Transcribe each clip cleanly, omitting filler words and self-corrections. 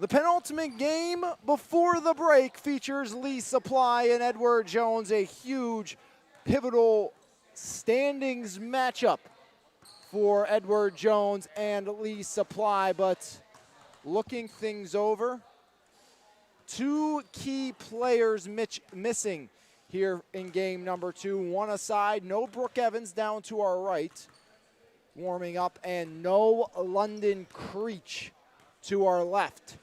The penultimate game before the break features Lee Supply and Edward Jones, a huge, pivotal standings matchup for Edward Jones and Lee Supply. But looking things over, two key players missing here in game number 2. One aside, no Brooke Evans down to our right, warming up, and no London Creech to our left.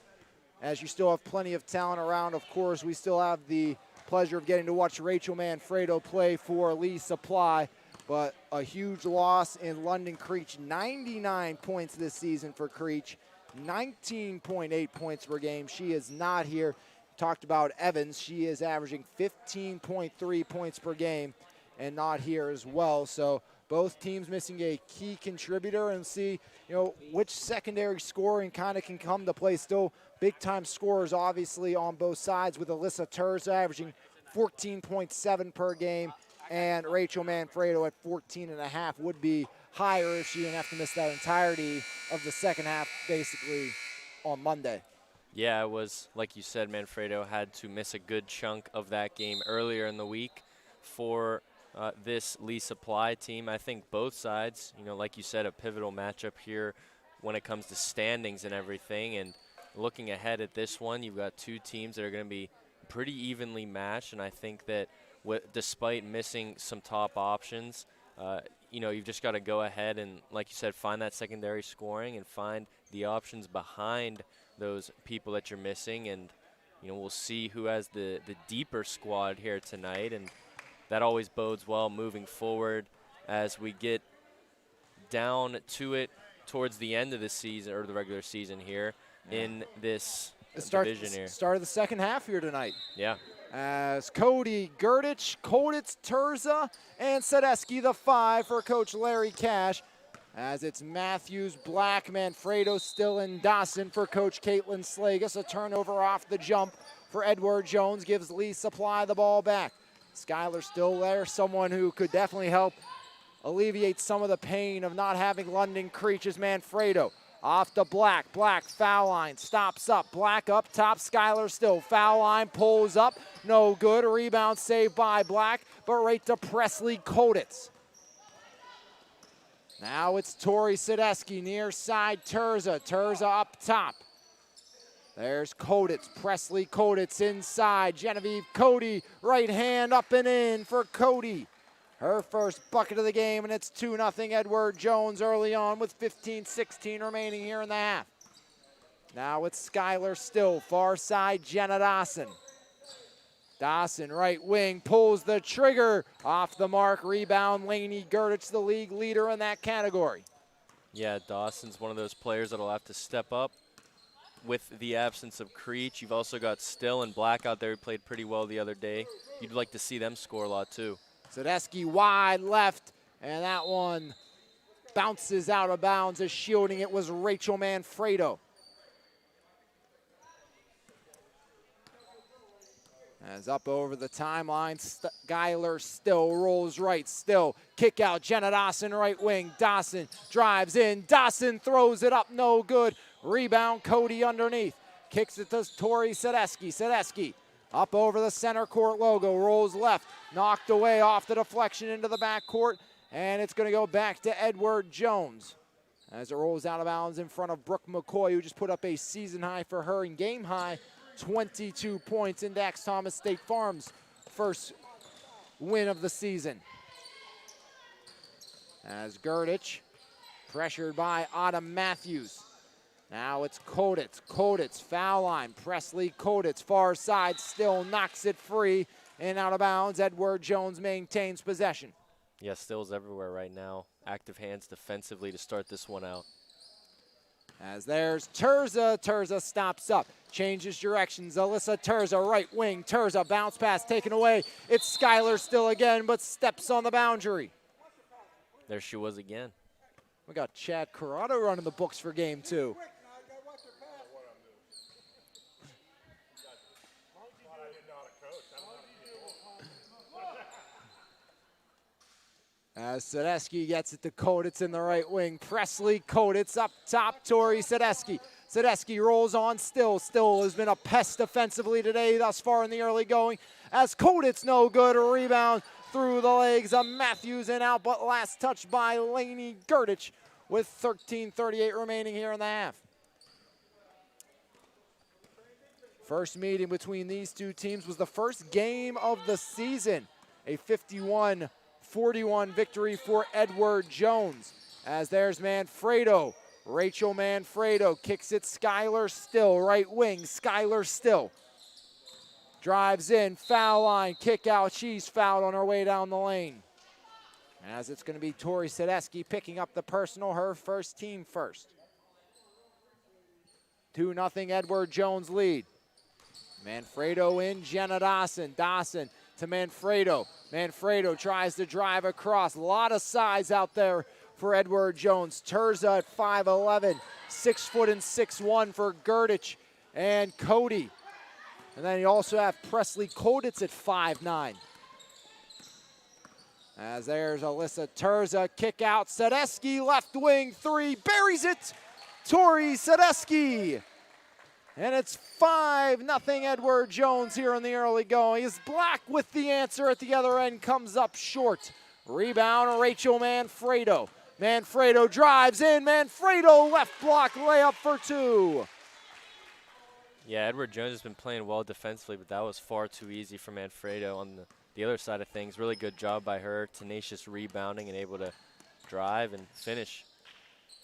As you still have plenty of talent around, of course, we still have the pleasure of getting to watch Rachel Manfredo play for Lee Supply, but a huge loss in London Creech. 99 points this season for Creech, 19.8 points per game. She is not here. Talked about Evans. She is averaging 15.3 points per game and not here as well. So both teams missing a key contributor, and see, which secondary scoring kind of can come to play. Still big-time scorers, obviously, on both sides, with Alyssa Terza averaging 14.7 per game, and Rachel Manfredo at 14.5 would be higher if she didn't have to miss that entirety of the second half, basically, on Monday. Yeah, it was, like you said, Manfredo had to miss a good chunk of that game earlier in the week for this Lee Supply team. I think both sides, like you said, a pivotal matchup here when it comes to standings and everything. And looking ahead at this one, you've got two teams that are going to be pretty evenly matched. And I think that despite missing some top options, you've just got to go ahead and, like you said, find that secondary scoring and find the options behind those people that you're missing. And, we'll see who has the deeper squad here tonight. And that always bodes well moving forward as we get down to it towards the end of the season, or the regular season here, in this division here. Start of the second half here tonight. Yeah. As Cody Gerdich, Koditz, Terza, and Sadesky, the 5 for Coach Larry Cash. As it's Matthews, Black, Manfredo, Still, and Dawson for Coach Caitlin Slagus. A turnover off the jump for Edward Jones, gives Lee Supply the ball back. Skylar Still there, someone who could definitely help alleviate some of the pain of not having London Creech, as Manfredo. Off to Black. Black, foul line, stops up. Black up top, Skylar Still. Foul line, pulls up, no good. Rebound saved by Black, but right to Presley Koditz. Now it's Tori Sadesky, near side Terza. Terza up top. There's Koditz, Presley Koditz inside. Genevieve Cody, right hand up and in for Cody. Her first bucket of the game, and it's 2-0 Edward Jones early on with 15-16 remaining here in the half. Now it's Skylar Still, far side Jenna Dawson. Dawson, right wing, pulls the trigger. Off the mark, rebound, Lainey Gerdich, the league leader in that category. Yeah, Dawson's one of those players that'll have to step up with the absence of Creech. You've also got Still and Black out there who played pretty well the other day. You'd like to see them score a lot too. Sadesky wide left, and that one bounces out of bounds, as shielding it was Rachel Manfredo. As up over the timeline, Skylar Still rolls right. Still, kick out, Jenna Dawson right wing. Dawson drives in. Dawson throws it up, no good. Rebound, Cody underneath. Kicks it to Tori Sadesky. Sadesky up over the center court logo, rolls left. Knocked away off the deflection into the back court, and it's going to go back to Edward Jones as it rolls out of bounds in front of Brooke McCoy, who just put up a season high for her in game high 22 points in Dax Thomas State Farm's first win of the season. As Gerdich, pressured by Autumn Matthews. Now it's Koditz. Koditz, foul line. Presley Koditz, far side, Still knocks it free and out of bounds. Edward Jones maintains possession. Yeah, Still's everywhere right now. Active hands defensively to start this one out. As there's Terza. Terza stops up, changes directions. Alyssa Terza, right wing. Terza, bounce pass taken away. It's Skylar Still again, but steps on the boundary. There she was again. We got Chad Corrado running the books for game 2. As Sadesky gets it to Koditz in the right wing. Presley Koditz up top, Tori Sadesky. Sadecki rolls on Still. Still has been a pest defensively today thus far in the early going. As Koditz no good, a rebound through the legs of Matthews and out, but last touch by Lainey Gerdich with 13:38 remaining here in the half. First meeting between these two teams was the first game of the season. A 51-41 victory for Edward Jones. As there's Manfredo. Rachel Manfredo kicks it. Skylar Still, right wing. Skylar Still drives in, foul line, kick out. She's fouled on her way down the lane. As it's going to be Tori Sadecki picking up the personal, her first team first. 2-0 Edward Jones lead. Manfredo in, Jenna Dawson. Dawson to Manfredo. Manfredo tries to drive across. A lot of size out there for Edward Jones. Terza at 5'11", 6 foot and 6'1" for Gerdich and Cody. And then you also have Presley Koditz at 5'9". As there's Alyssa Terza, kick out. Sadecki, left wing, three, buries it. Tori Sadecki. And it's 5-0 Edward Jones here in the early going. Is Black with the answer at the other end, comes up short. Rebound, Rachel Manfredo. Manfredo drives in, Manfredo left block layup for two. Yeah, Edward Jones has been playing well defensively, but that was far too easy for Manfredo on the other side of things. Really good job by her, tenacious rebounding and able to drive and finish.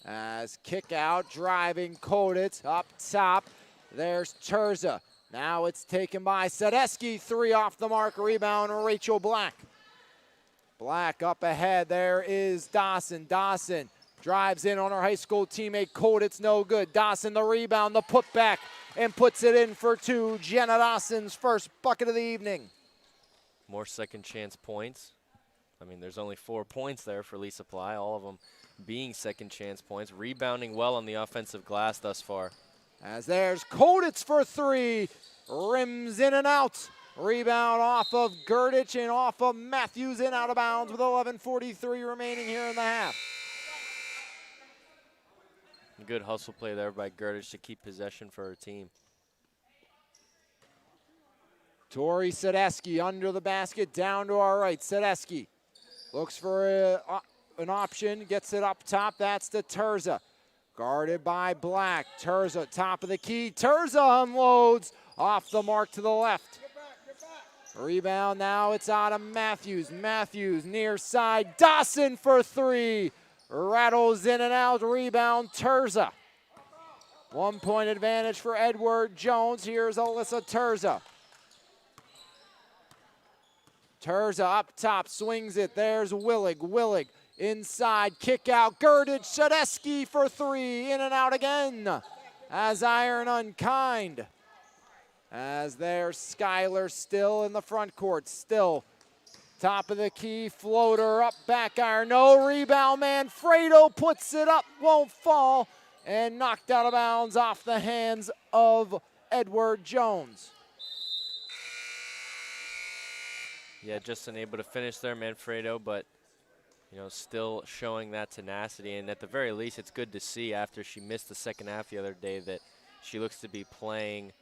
As kick out, driving Koditz up top. There's Terza. Now it's taken by Sadecki. Three off the mark, rebound, Rachel Black. Black up ahead, there is Dawson. Dawson drives in on her high school teammate Koditz, no good. Dawson the rebound, the putback, and puts it in for two. Jenna Dawson's first bucket of the evening. More second chance points. I mean, there's only 4 points there for Lee Supply, all of them being second chance points. Rebounding well on the offensive glass thus far. As there's Koditz for three, rims in and out. Rebound off of Gerdich and off of Matthews and out of bounds with 11:43 remaining here in the half. Good hustle play there by Gerdich to keep possession for her team. Tori Sadecki under the basket, down to our right. Sadecki looks for an option, gets it up top. That's to Terza. Guarded by Black. Terza, top of the key. Terza unloads off the mark to the left. Rebound now, it's out of Matthews. Matthews near side. Dawson for three. Rattles in and out. Rebound, Terza. 1 point advantage for Edward Jones. Here's Alyssa Terza. Terza up top, swings it. There's Willig. Willig inside, kick out. Gerdich, Sadecki for three. In and out again. As Iron Unkind. As there's Skylar Still in the front court. Still top of the key, floater up, back iron, no rebound. Manfredo puts it up, won't fall, and knocked out of bounds off the hands of Edward Jones. Yeah, just unable to finish there, Manfredo, but you know, still showing that tenacity. And at the very least, it's good to see after she missed the second half the other day that she looks to be playing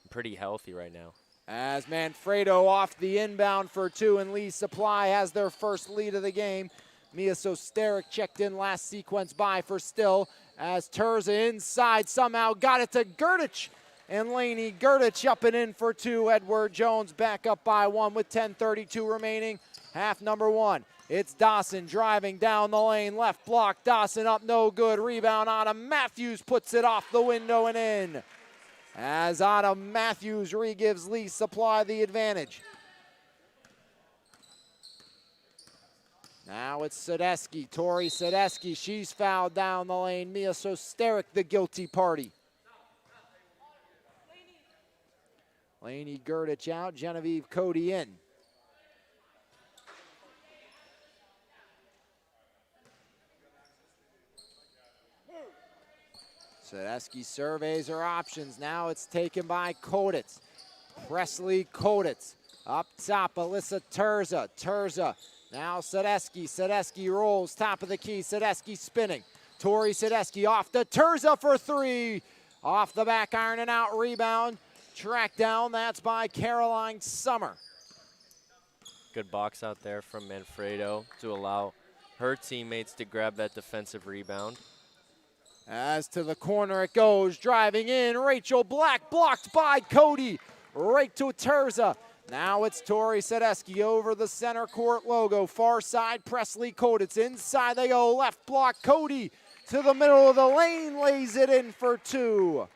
pretty healthy right now. As Manfredo off the inbound for two, and Lee Supply has their first lead of the game. Mia Sosteric checked in last sequence by for Still. As Terza inside somehow got it to Gerdich. And Lainey Gerdich up and in for two. Edward Jones back up by one with 10:32 remaining. Half number one. It's Dawson driving down the lane. Left block. Dawson up, no good. Rebound out of Matthews. Puts it off the window and in. As Autumn Matthews re-gives Lee Supply the advantage. Now it's Sadecki, Tori Sadecki. She's fouled down the lane. Mia Sosteric, the guilty party. Lainey Gerdich out, Genevieve Cody in. Sadecki surveys her options. Now it's taken by Koditz. Presley Koditz. Up top, Alyssa Terza. Terza. Now Sadecki. Sadecki rolls top of the key. Sadecki spinning. Tori Sadecki off to Terza for three. Off the back iron and out, rebound. Tracked down, that's by Caroline Summer. Good box out there from Manfredo to allow her teammates to grab that defensive rebound. As to the corner it goes, driving in, Rachel Black blocked by Cody. Right to Terza. Now it's Tori Sedeski over the center court logo. Far side, Presley Koditz. Inside they go, left block, Cody to the middle of the lane, lays it in for two.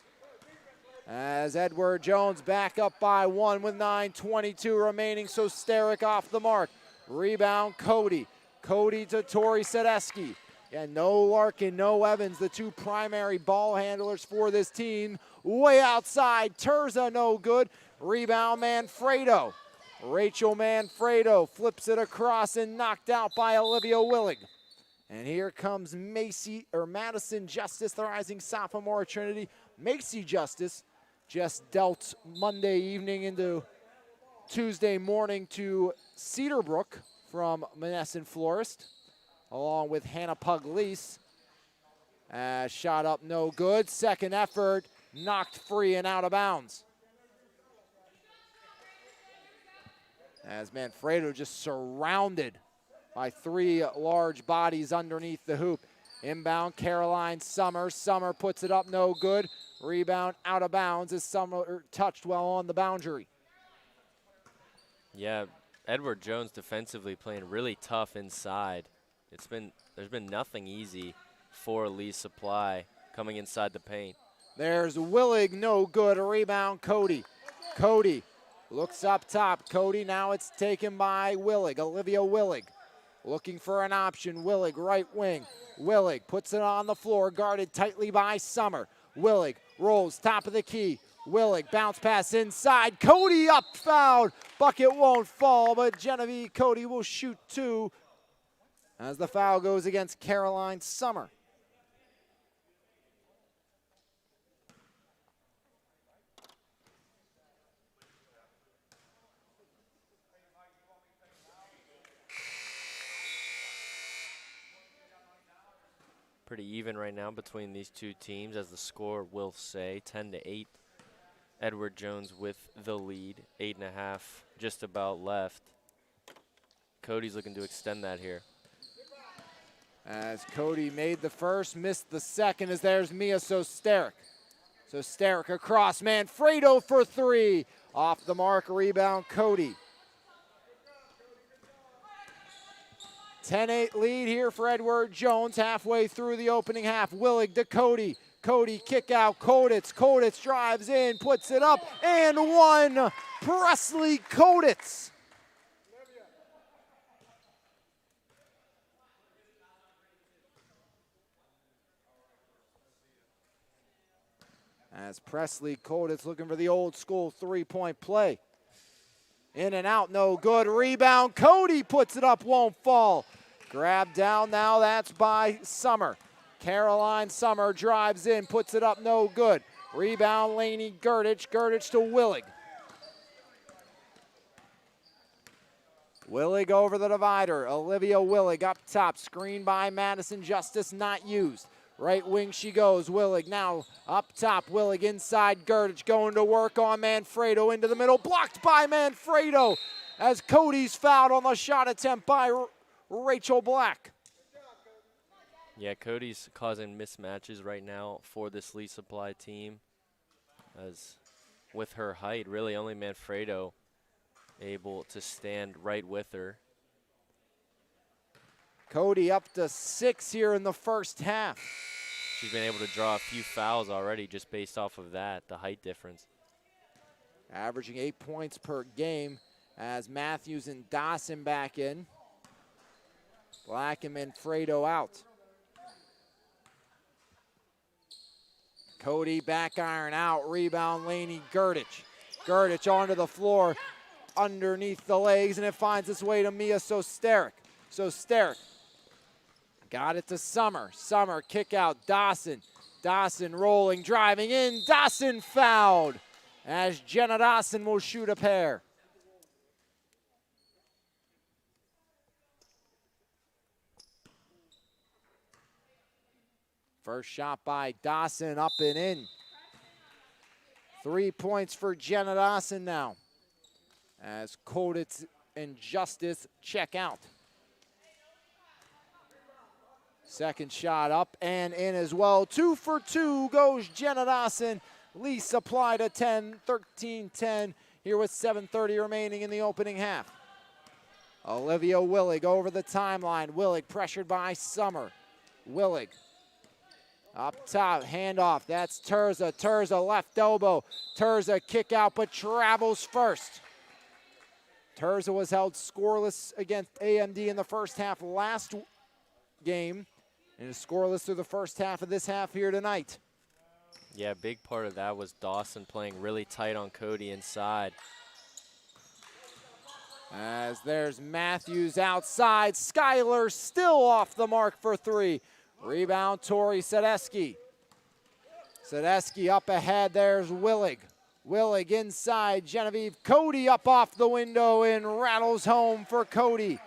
As Edward Jones back up by one with 9:22 remaining, so Sterick off the mark. Rebound, Cody. Cody to Tori Sedeski. And no Larkin, no Evans, the two primary ball handlers for this team. Way outside, Terza no good. Rebound, Manfredo. Rachel Manfredo flips it across and knocked out by Olivia Willig. And here comes Madison Justice, the rising sophomore at Trinity. Macy Justice just dealt Monday evening into Tuesday morning to Cedarbrook from Monessen Florist, along with Hannah Pugliese. Shot up no good. Second effort, knocked free and out of bounds. As Manfredo just surrounded by three large bodies underneath the hoop. Inbound, Caroline Summer. Summer puts it up, no good. Rebound out of bounds as Summer touched well on the boundary. Yeah, Edward Jones defensively playing really tough inside. There's been nothing easy for Lee Supply coming inside the paint. There's Willig, no good. A rebound, Cody. Cody looks up top. Cody, now it's taken by Willig, Olivia Willig. Looking for an option. Willig, right wing. Willig puts it on the floor, guarded tightly by Summer. Willig rolls, top of the key. Willig, bounce pass inside. Cody up, fouled. Bucket won't fall, but Genevieve Cody will shoot two as the foul goes against Caroline Summer. Pretty even right now between these two teams, as the score will say, 10-8. Edward Jones with the lead, 8.5 just about left. Cody's looking to extend that here. As Cody made the first, missed the second, as there's Mia Sosteric. Sosteric across, Manfredo for three. Off the mark, rebound, Cody. 10-8 lead here for Edward Jones halfway through the opening half. Willig to Cody. Cody kick out, Koditz. Koditz drives in, puts it up, and one. Presley Koditz. As Presley Koditz looking for the old school three-point play. In and out, no good. Rebound, Cody puts it up, won't fall. Grab down now, that's by Summer. Caroline Summer drives in, puts it up, no good. Rebound, Lainey Gerdich. Gerdich to Willig. Willig over the divider. Olivia Willig up top, screened by Madison Justice, not used. Right wing she goes, Willig now up top, Willig inside, Gerdich going to work on Manfredo into the middle, blocked by Manfredo as Cody's fouled on the shot attempt by Rachel Black. Yeah, Cody's causing mismatches right now for this Lee Supply team, as with her height, really only Manfredo able to stand right with her. Cody up to 6 here in the first half. She's been able to draw a few fouls already just based off of that, the height difference. Averaging 8 points per game as Matthews and Dawson back in. Black and Manfredo out. Cody back iron out, rebound Lainey Gerdich. Gerdich onto the floor underneath the legs, and it finds its way to Mia Sosteric. Sosteric got it to Summer. Summer kick out, Dawson. Dawson rolling, driving in, Dawson fouled as Jenna Dawson will shoot a pair. First shot by Dawson, up and in. 3 points for Jenna Dawson now, as Koditz and Justice check out. Second shot up and in as well. 2 for 2 goes Jenna Dawson. Lee Supply to 10, 13-10 here with 7:30 remaining in the opening half. Olivia Willig over the timeline. Willig pressured by Summer. Willig up top, handoff. That's Terza. Terza left elbow. Terza kick out but travels first. Terza was held scoreless against AMD in the first half last game and is scoreless through the first half of this half here tonight. Yeah, a big part of that was Dawson playing really tight on Cody inside. As there's Matthews outside. Skylar still off the mark for 3. Rebound, Tori Sedeski. Sedeski up ahead. There's Willig. Willig inside. Genevieve. Cody up off the window and rattles home for Cody.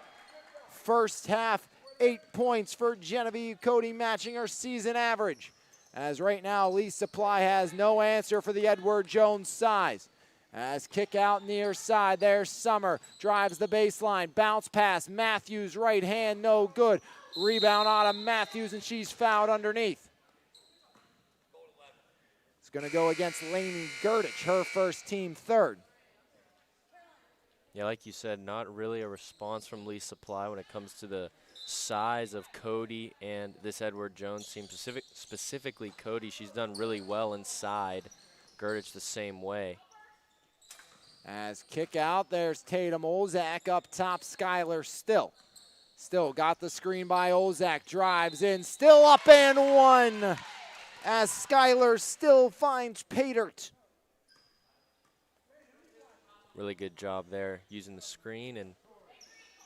First half, 8 points for Genevieve Cody, matching her season average. As right now, Lee Supply has no answer for the Edward Jones size. As kick out near side, there's Summer, drives the baseline, bounce pass, Matthews right hand, no good. Rebound out of Matthews and she's fouled underneath. It's gonna go against Lainey Gerdich, her first, team third. Yeah, like you said, not really a response from Lee Supply when it comes to the size of Cody and this Edward Jones team. Specifically Cody, she's done really well inside. Gerdich the same way. As kick out, there's Tatum Olzak up top. Skylar still got the screen by Olzak, drives in, still up and one. As Skylar still finds Patert. Really good job there, using the screen and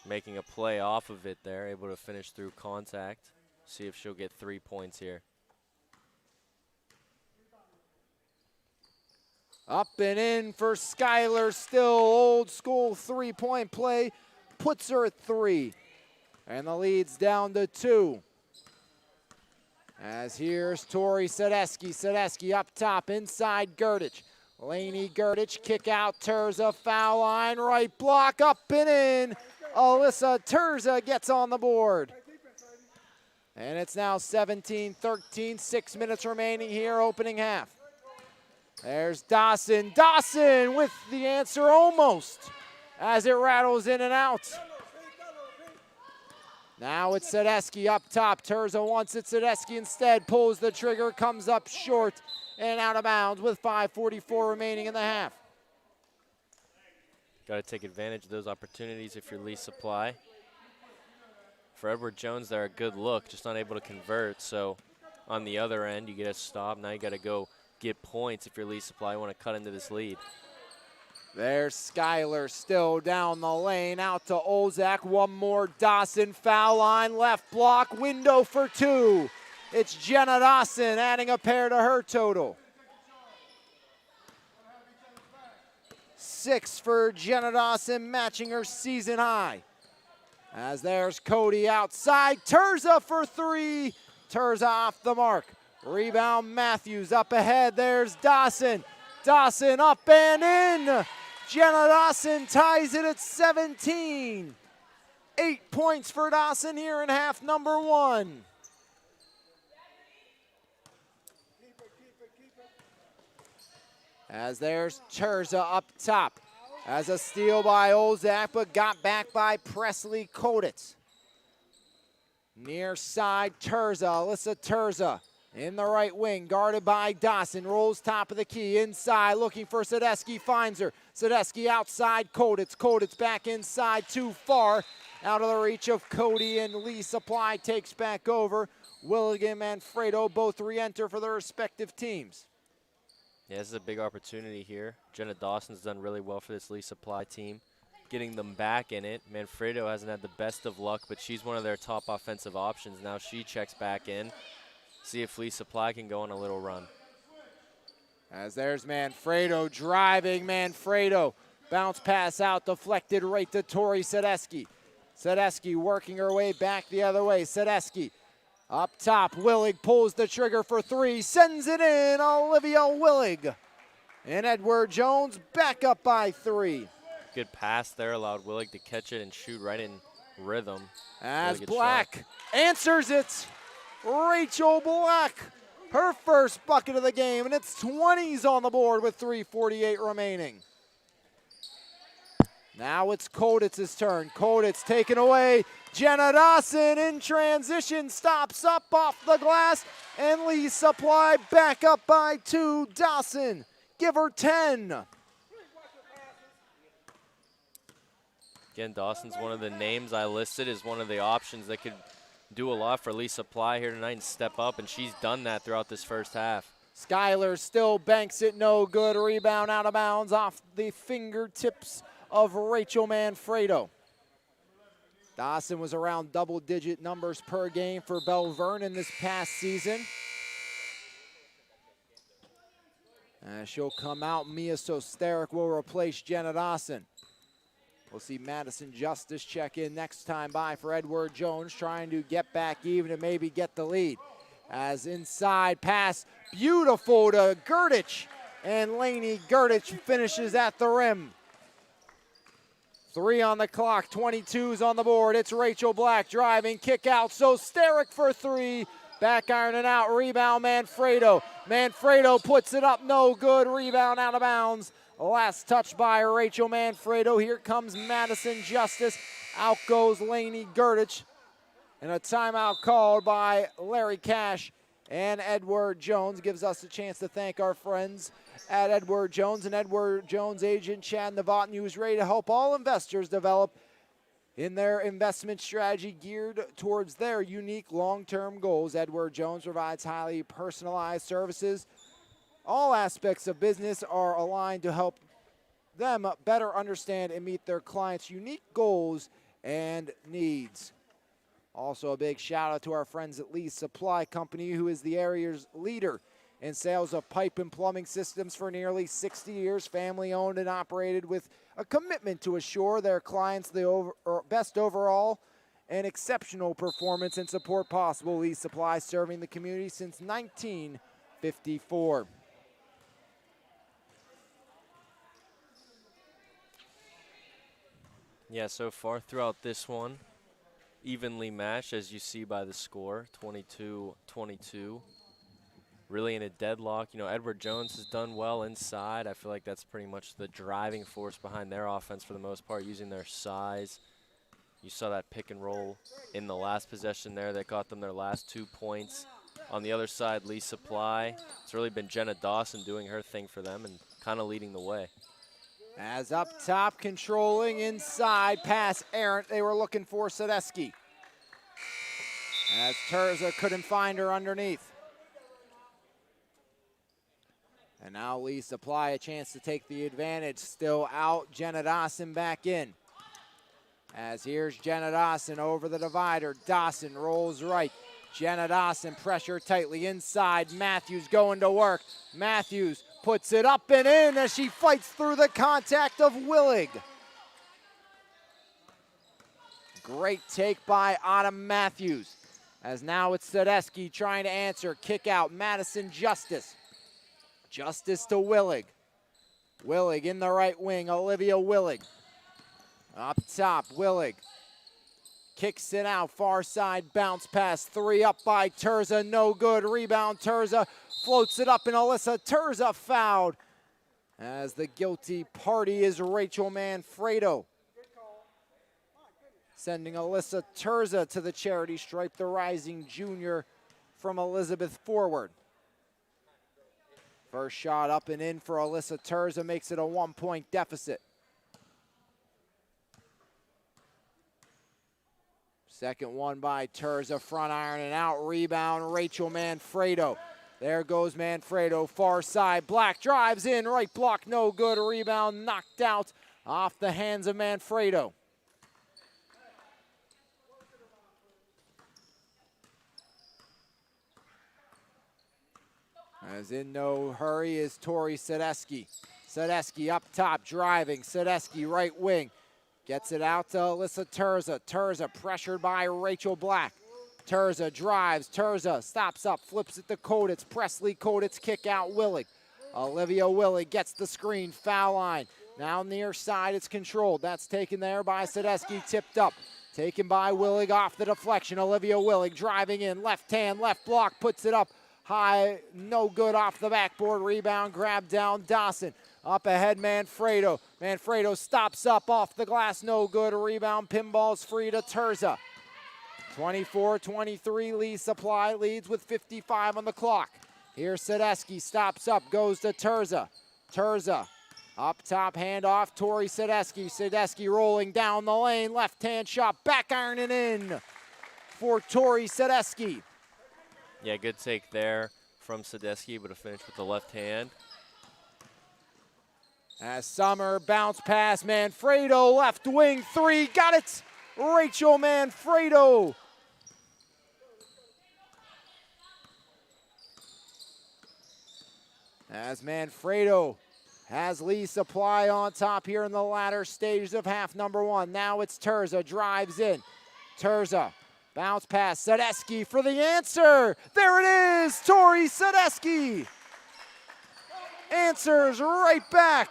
making a play off of it there, able to finish through contact. See if she'll get 3 points here. Up and in for Skylar, still old school 3-point play, puts her at 3. And the lead's down to 2. As here's Tori Sedeski. Sedeski up top, inside Gerdich. Lainey Gerdich, kick out, Terza, foul line, right block, up and in. Alyssa Terza gets on the board. And it's now 17-13, 6 minutes remaining here, opening half. There's Dawson. Dawson with the answer almost as it rattles in and out. Now it's Sedeski up top. Terza wants it. Sedeski instead pulls the trigger, comes up short and out of bounds with 5:44 remaining in the half. Got to take advantage of those opportunities if you're Lee Supply. For Edward Jones, they're a good look, just not able to convert. So on the other end, you get a stop. Now you got to go get points if you're Lee Supply. You want to cut into this lead. There's Skylar still down the lane, out to Olzak. One more, Dawson, foul line, left block, window for 2. It's Jenna Dawson adding a pair to her total. 6 for Jenna Dawson, matching her season high. As there's Cody outside, Terza for 3. Terza off the mark. Rebound Matthews up ahead. There's Dawson. Dawson up and in. Jenna Dawson ties it at 17. 8 points for Dawson here in half number 1. As there's Terza up top. As a steal by Olzak, but got back by Presley Koditz. Near side, Terza, Alyssa Terza. In the right wing, guarded by Dawson, rolls top of the key, inside, looking for Sedeski, finds her. Sedeski outside, Koditz. Koditz back inside, too far. Out of the reach of Cody, and Lee Supply takes back over. Willigan and Fredo both re-enter for their respective teams. Yeah, this is a big opportunity here. Jenna Dawson's done really well for this Lee Supply team, getting them back in it. Manfredo hasn't had the best of luck, but she's one of their top offensive options. Now she checks back in. See if Lee Supply can go on a little run. As there's Manfredo driving, Manfredo. Bounce pass out, deflected right to Tori Sedeski. Sedeski working her way back the other way. Sedeski up top, Willig pulls the trigger for 3, sends it in, Olivia Willig. And Edward Jones back up by 3. Good pass there, allowed Willig to catch it and shoot right in rhythm. As really Black answers it. Rachel Black, her first bucket of the game, and it's 20s on the board with 3:48 remaining. Now it's Koditz's turn. Koditz taken away. Jenna Dawson in transition, stops up off the glass, and Lee Supply back up by 2. Dawson, give her 10. Again, Dawson's one of the names I listed as one of the options that could do a lot for Lee Supply here tonight and step up, and she's done that throughout this first half. Skyler still banks it, no good. Rebound out of bounds off the fingertips of Rachel Manfredo. Dawson was around double-digit numbers per game for Belle Vernon this past season. She'll come out. Mia Sosteric will replace Jenna Dawson. We'll see Madison Justice check in next time by for Edward Jones, trying to get back even and maybe get the lead. As inside pass, beautiful to Gerdich, and Lainey Gerdich finishes at the rim. 3 on the clock, 22's on the board. It's Rachel Black driving, kick out, Sosteric for 3. Back iron and out, rebound Manfredo. Manfredo puts it up, no good, rebound out of bounds. Last touch by Rachel Manfredo. Here comes Madison Justice. Out goes Lainey Gerdich. And a timeout called by Larry Cash and Edward Jones. Gives us a chance to thank our friends at Edward Jones and Edward Jones agent Chad Novotny, who's ready to help all investors develop in their investment strategy geared towards their unique long-term goals. Edward Jones provides highly personalized services. All aspects of business are aligned to help them better understand and meet their clients' unique goals and needs. Also, a big shout out to our friends at Lee Supply Company, who is the area's leader in sales of pipe and plumbing systems for nearly 60 years, family owned and operated, with a commitment to assure their clients the best overall and exceptional performance and support possible. Lee Supply serving the community since 1954. Yeah, so far throughout this one, evenly matched, as you see by the score, 22-22. Really in a deadlock. You know, Edward Jones has done well inside. I feel like that's pretty much the driving force behind their offense for the most part, using their size. You saw that pick and roll in the last possession there that got them their last 2 points. On the other side, Lee Supply, it's really been Jenna Dawson doing her thing for them and kind of leading the way. As up top, controlling inside, pass errant. They were looking for Sadesky. As Terza couldn't find her underneath. And now Lee Supply a chance to take the advantage. Still out, Jenna Dawson back in. As here's Jenna Dawson over the divider. Dawson rolls right. Jenna Dawson pressure tightly inside. Matthews going to work. Matthews puts it up and in as she fights through the contact of Willig. Great take by Autumn Matthews. As now it's Sadesky trying to answer. Kick out, Madison Justice. Justice to Willig. Willig in the right wing, Olivia Willig. Up top, Willig. Kicks it out, far side, bounce pass, 3 up by Terza, no good. Rebound, Terza floats it up, and Alyssa Terza fouled. As the guilty party is Rachel Manfredo. Sending Alyssa Terza to the charity stripe, the rising junior from Elizabeth forward. First shot up and in for Alyssa Terza makes it a 1-point deficit. Second one by Terza, front iron and out, rebound, Rachel Manfredo. There goes Manfredo, far side, Black drives in, right block, no good, rebound knocked out off the hands of Manfredo. As in no hurry is Tori Sadesky. Sadesky up top, driving, Sadesky right wing. Gets it out to Alyssa Terza. Terza pressured by Rachel Black. Terza drives. Terza stops up, flips it to Koditz. Presley Koditz kick out Willig. Olivia Willig gets the screen, foul line. Now near side, it's controlled. That's taken there by Sadesky, tipped up. Taken by Willig off the deflection. Olivia Willig driving in, left hand, left block, puts it up high, no good off the backboard. Rebound, grab down Dawson. Up ahead, Manfredo. Manfredo stops up off the glass, no good. Rebound, pinball's free to Terza. 24-23, Lee Supply leads with 55 on the clock. Here's Sadesky, stops up, goes to Terza. Terza, up top, handoff, Tori Sadesky. Sadesky rolling down the lane, left-hand shot, back ironing in for Tori Sadesky. Yeah, good take there from Sadesky, able to finish with the left hand. As Summer bounce pass, Manfredo, left wing three, got it! Rachel Manfredo. As Manfredo has Lee Supply on top here in the latter stages of half number one. Now it's Terza, drives in. Terza, bounce pass, Sadesky for the answer. There it is, Tori Sadesky. Answers right back.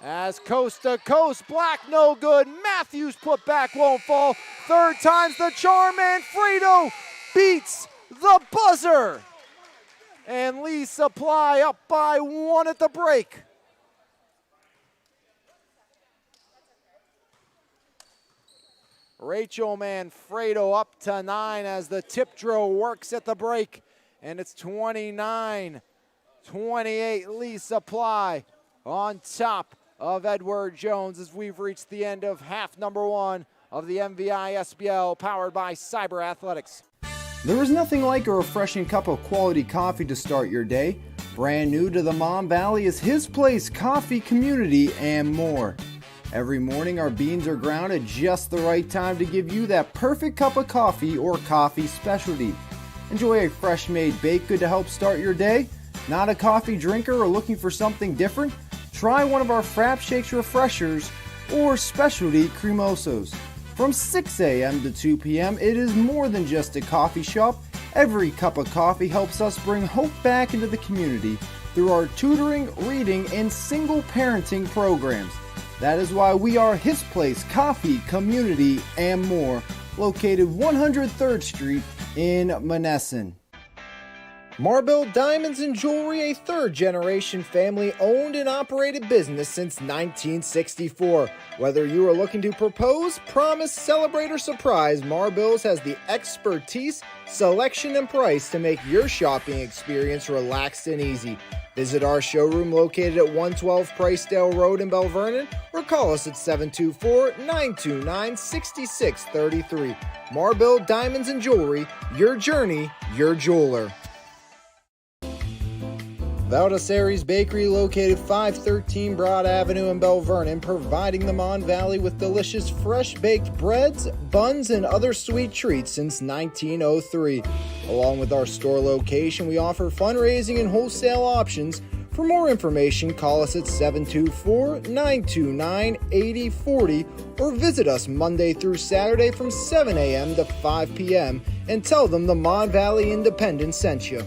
As coast to coast, Black no good. Matthews put back, won't fall. Third time's the charm. Manfredo beats the buzzer. And Lee Supply up by one at the break. Rachel Manfredo up to 9 as the tip drill works at the break. And it's 29-28 Lee Supply on top of Edward Jones as we've reached the end of half number one of the MVISBL powered by Cyber Athletics. There is nothing like a refreshing cup of quality coffee to start your day. Brand new to the Mon Valley is His Place Coffee Community and more. Every morning our beans are ground at just the right time to give you that perfect cup of coffee or coffee specialty. Enjoy a fresh made baked good to help start your day? Not a coffee drinker or looking for something different? Try one of our Frap Shakes Refreshers or specialty cremosos. From 6 a.m. to 2 p.m., it is more than just a coffee shop. Every cup of coffee helps us bring hope back into the community through our tutoring, reading, and single parenting programs. That is why we are His Place Coffee Community and more, located 103rd Street in Monessen. Marble Diamonds and Jewelry, a third-generation family-owned and operated business since 1964. Whether you are looking to propose, promise, celebrate, or surprise, Marbills has the expertise, selection, and price to make your shopping experience relaxed and easy. Visit our showroom located at 112 Pricedale Road in Bell Vernon or call us at 724-929-6633. Marble Diamonds and Jewelry, your journey, your jeweler. Valdesari's Bakery, located 513 Broad Avenue in Bell Vernon, providing the Mon Valley with delicious fresh-baked breads, buns, and other sweet treats since 1903. Along with our store location, we offer fundraising and wholesale options. For more information, call us at 724-929-8040 or visit us Monday through Saturday from 7 a.m. to 5 p.m. and tell them the Mon Valley Independent sent you.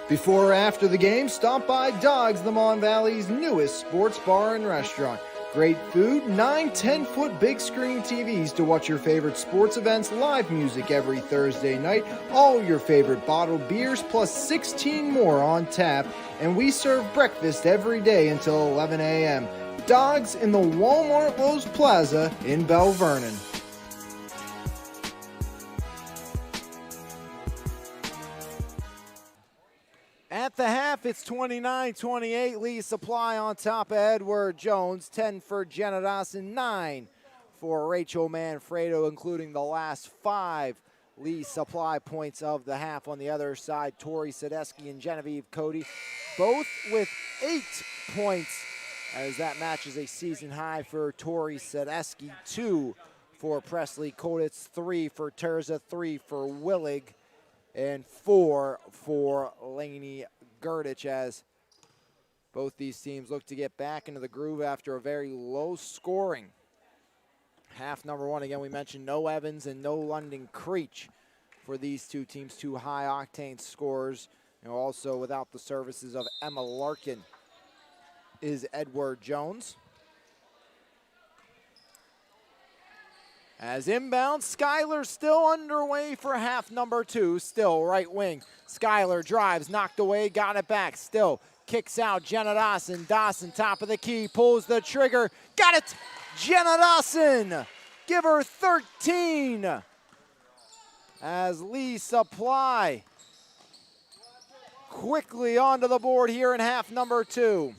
Before or after the game, stop by Dogs, the Mon Valley's newest sports bar and restaurant. Great food, 9 10-foot big screen TVs to watch your favorite sports events, live music every Thursday night, all your favorite bottled beers, plus 16 more on tap, and we serve breakfast every day until 11 a.m. Dogs in the Walmart Lowe's Plaza in Bell Vernon. At the half, it's 29-28. Lee Supply on top of Edward Jones. 10 for Jenna Dawson, 9 for Rachel Manfredo, including the last 5 Lee Supply points of the half. On the other side, Tori Sadesky and Genevieve Cody, both with 8 points, as that matches a season high for Tori Sadesky. 2 for Presley Koditz, 3 for Terza, 3 for Willig, and 4 for Lainey Gerdich, as both these teams look to get back into the groove after a very low scoring half number one. Again, we mentioned no Evans and no London Creech for these two teams, two high-octane scorers. You know, also without the services of Emma Larkin is Edward Jones. As inbound, Schuyler still underway for half number 2. Still right wing. Schuyler drives, knocked away, got it back. Still kicks out Jenna Dawson. Dawson, top of the key, pulls the trigger. Got it! Jenna Dawson! Give her 13. As Lee Supply quickly onto the board here in half number 2.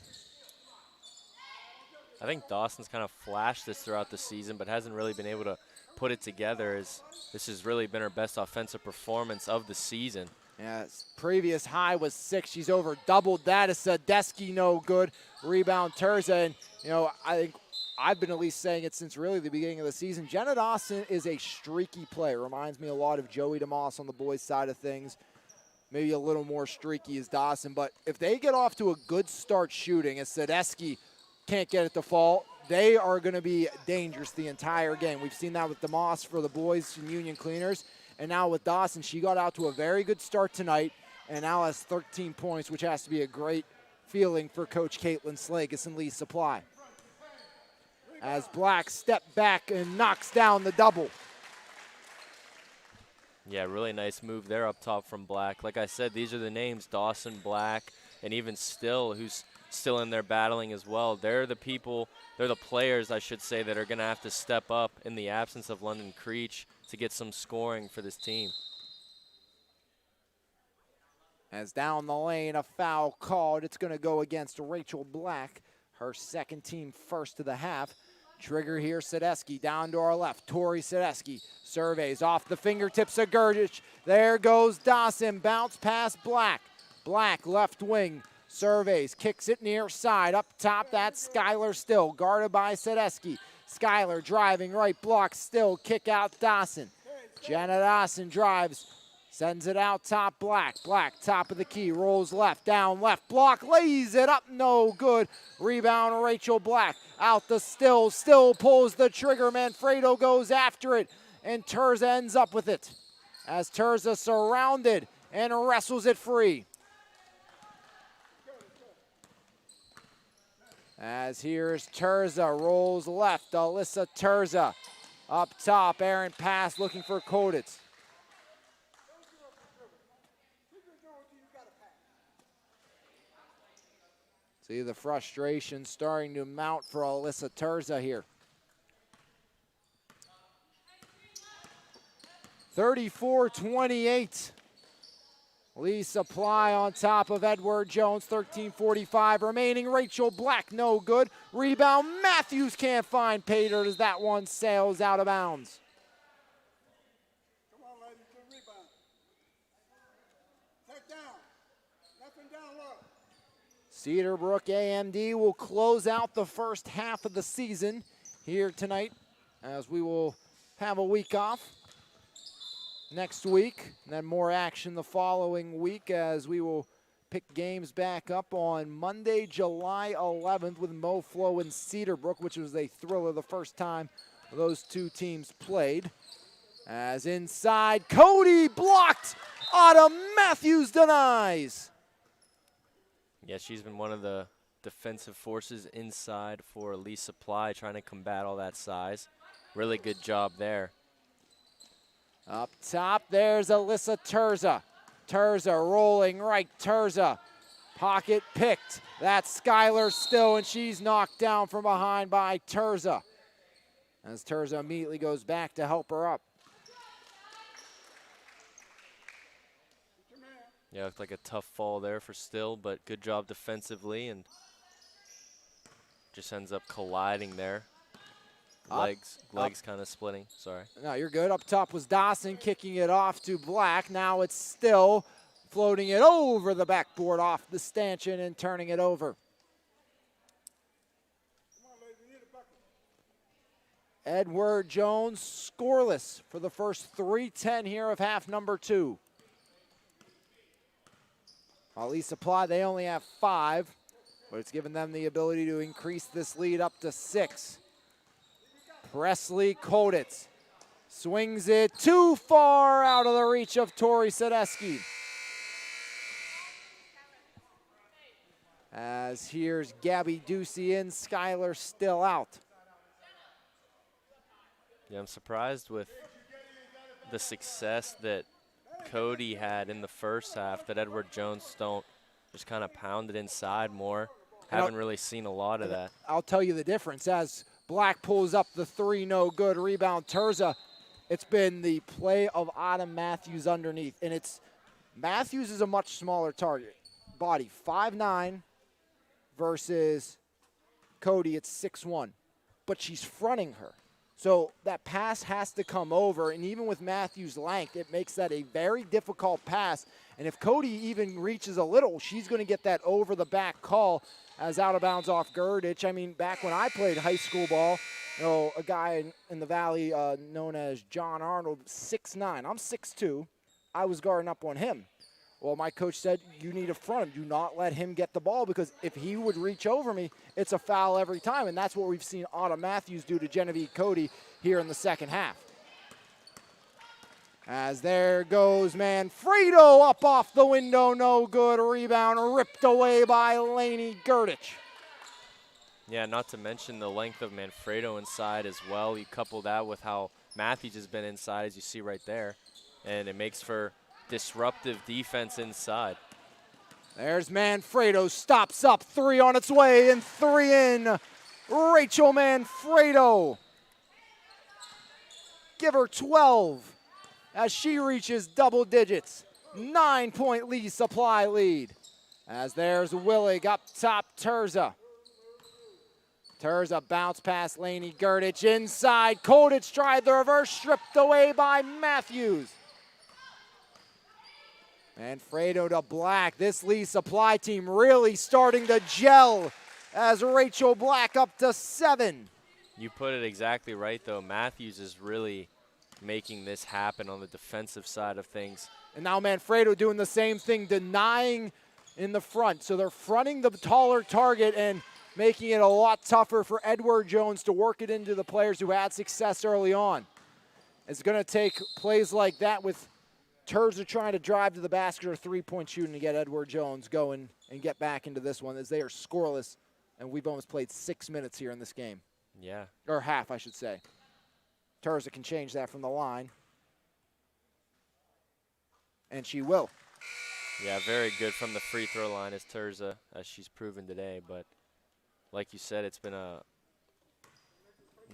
I think Dawson's kind of flashed this throughout the season, but hasn't really been able to put it together, as this has really been her best offensive performance of the season. Yeah, previous high was 6. She's over doubled that. As Sadesky, no good. Rebound Terza, and you know, I think I've been at least saying it since really the beginning of the season. Jenna Dawson is a streaky player. Reminds me a lot of Joey DeMoss on the boys' side of things. Maybe a little more streaky as Dawson, but if they get off to a good start shooting, as Sadesky can't get it to fall, they are going to be dangerous the entire game. We've seen that with DeMoss for the boys from Union Cleaners, and now with Dawson, she got out to a very good start tonight and now has 13 points, which has to be a great feeling for Coach Caitlin Slagus and Lee Supply. As Black stepped back and knocks down the double. Yeah, really nice move there up top from Black. Like I said, these are the names, Dawson, Black, and even Still, who's still in there battling as well. They're the people, they're the players, I should say, that are going to have to step up in the absence of London Creech to get some scoring for this team. As down the lane, a foul called. It's going to go against Rachel Black, her second team first of the half. Trigger here, Sadesky down to our left. Tori Sadesky surveys off the fingertips of Gurdich. There goes Dawson, bounce past Black. Black left wing, surveys, kicks it near side. Up top, that's Schuyler Still, guarded by Sadesky. Schuyler driving right block, Still, kick out Dawson. Jenna Dawson drives, sends it out top, Black. Black, top of the key, rolls left, down left, block, lays it up, no good. Rebound, Rachel Black, out the Still. Still pulls the trigger, Manfredo goes after it, and Terza ends up with it. As Terza surrounded and wrestles it free. As here's Terza, rolls left, Alyssa Terza. Up top, Aaron pass looking for Koditz. See the frustration starting to mount for Alyssa Terza here. 34-28. Lee Supply on top of Edward Jones, 13:45 remaining. Rachel Black, no good. Rebound, Matthews can't find Pater as that one sails out of bounds. Come on, ladies, good rebound. Take down. Nothing down low. Cedarbrook AMD will close out the first half of the season here tonight, as we will have a week off next week, and then more action the following week, as we will pick games back up on Monday, July 11th with MoFlo and Cedarbrook, which was a thriller the first time those two teams played. As inside, Cody blocked. Autumn Matthews denies. Yeah, she's been one of the defensive forces inside for Lee Supply, trying to combat all that size. Really good job there. Up top, there's Alyssa Terza. Terza rolling right, Terza. Pocket picked. That's Schuyler Still, and she's knocked down from behind by Terza. As Terza immediately goes back to help her up. Yeah, looked like a tough fall there for Still, but good job defensively, and just ends up colliding there. Legs kind of splitting, sorry. No, you're good. Up top was Dawson kicking it off to Black. Now it's Still floating it over the backboard off the stanchion and turning it over. Come on, ladies, we need a bucket. Edward Jones scoreless for the first 3:10 here of half number 2. While Lee Supply, they only have 5, but it's given them the ability to increase this lead up to 6. Presley Koditz Swings it too far out of the reach of Tori Sadesky. As here's Gabby Ducey in, Skylar still out. Yeah, I'm surprised with the success that Cody had in the first half that Edward Jones don't just kind of pound it inside more. Haven't really seen a lot of that. I'll tell you the difference. As Black pulls up the three, no good. Rebound, Terza. It's been the play of Autumn Matthews underneath. And it's Matthews is a much smaller target. Body, 5'9", versus Cody, it's 6'1". But she's fronting her. So that pass has to come over, and even with Matthews' length, it makes that a very difficult pass. And if Cody even reaches a little, she's going to get that over-the-back call as out of bounds off Gurditch. I mean, back when I played high school ball, you know, a guy in the Valley known as John Arnold, 6'9". I'm 6'2". I was guarding up on him. Well, my coach said, you need to front him. Do not let him get the ball, because if he would reach over me, it's a foul every time. And that's what we've seen Autumn Matthews do to Genevieve Cody here in the second half. As there goes Manfredo up off the window, no good. Rebound ripped away by Lainey Gurditch. Yeah, not to mention the length of Manfredo inside as well. You couple that with how Matthews has been inside, as you see right there, and it makes for disruptive defense inside. There's Manfredo, stops up, three on its way, and three in. Rachel Manfredo. Give her 12 as she reaches double digits. 9-point Lee Supply lead. As there's Willig up top, Terza. Terza bounce past Lainey Gurditch inside. Kolditz tried the reverse, stripped away by Matthews. Manfredo to Black. This Lee Supply team really starting to gel as Rachel Black up to 7. You put it exactly right, though. Matthews is really making this happen on the defensive side of things. And now Manfredo doing the same thing, denying in the front. So they're fronting the taller target and making it a lot tougher for Edward Jones to work it into the players who had success early on. It's going to take plays like that with Terza trying to drive to the basket or three-point shooting to get Edward Jones going and get back into this one, as they are scoreless, and we've almost played 6 minutes here in this game. Yeah. Or half, I should say. Terza can change that from the line. And she will. Yeah, very good from the free throw line as Terza, as she's proven today. But like you said, it's been a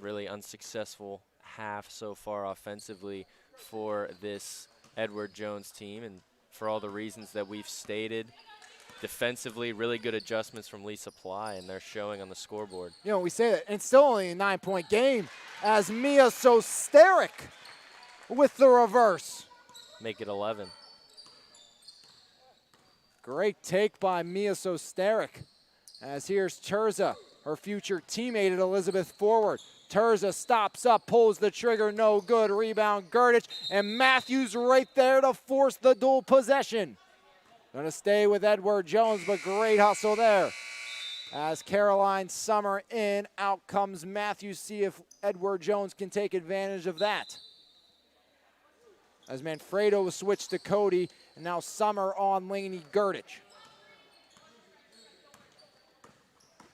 really unsuccessful half so far offensively for this Edward Jones team, and for all the reasons that we've stated. Defensively, really good adjustments from Lee Supply, and they're showing on the scoreboard. You know, we say that, and it's still only a 9-point game as Mia Sosteric with the reverse. Make it 11. Great take by Mia Sosteric. As here's Terza, her future teammate at Elizabeth forward. Terza stops up, pulls the trigger, no good. Rebound, Gurditch, and Matthews right there to force the dual possession. Gonna stay with Edward Jones, but great hustle there. As Caroline Summer in, out comes Matthews. See if Edward Jones can take advantage of that. As Manfredo was switched to Cody, and now Summer on Lainey Gurditch.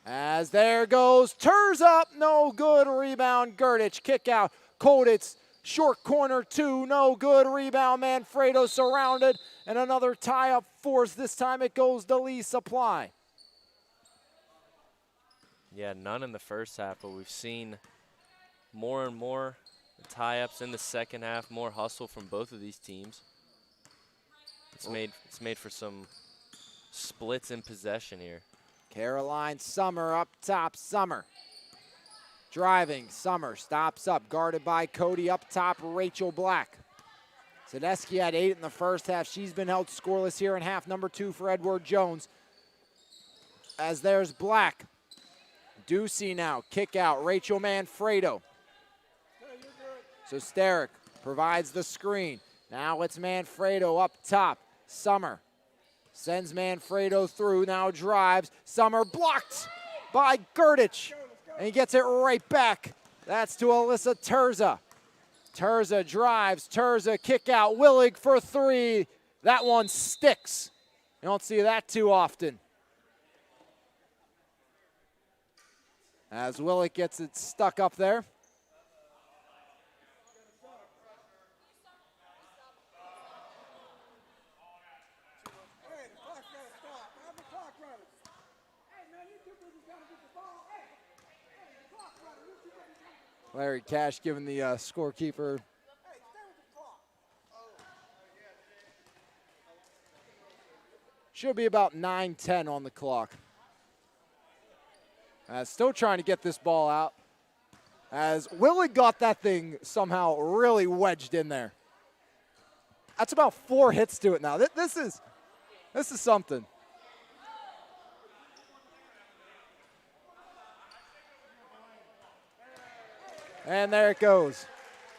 As there goes Terza up, no good. Rebound, Gurditch, kick out. Kolditz, short corner two, no good. Rebound, Manfredo surrounded, and another tie-up force. This time it goes to Lee Supply. Yeah, none in the first half, but we've seen more and more tie-ups in the second half, more hustle from both of these teams. It's made for some splits in possession here. Caroline Summer up top, Summer. Driving, Summer stops up, guarded by Cody up top, Rachel Black. Sadesky had 8 in the first half. She's been held scoreless here in half number 2 for Edward Jones. As there's Black. Ducey now, kick out, Rachel Manfredo. So Steric provides the screen. Now it's Manfredo up top, Summer. Sends Manfredo through, now drives. Summer blocked by Gurditch. And he gets it right back. That's to Alyssa Terza. Terza drives, Terza kick out, Willig for three. That one sticks. You don't see that too often. As Willig gets it stuck up there. Hey, the clock's gotta stop. Have the clock running. Hey, man, you too busy trying to get the ball. Hey, the clock's running. You too busy trying to. Larry Cash giving the scorekeeper. Hey, stay with the clock. Should be about 9:10 on the clock. Still trying to get this ball out. As Willig got that thing somehow really wedged in there. That's about 4 hits to it now. This is something. And there it goes.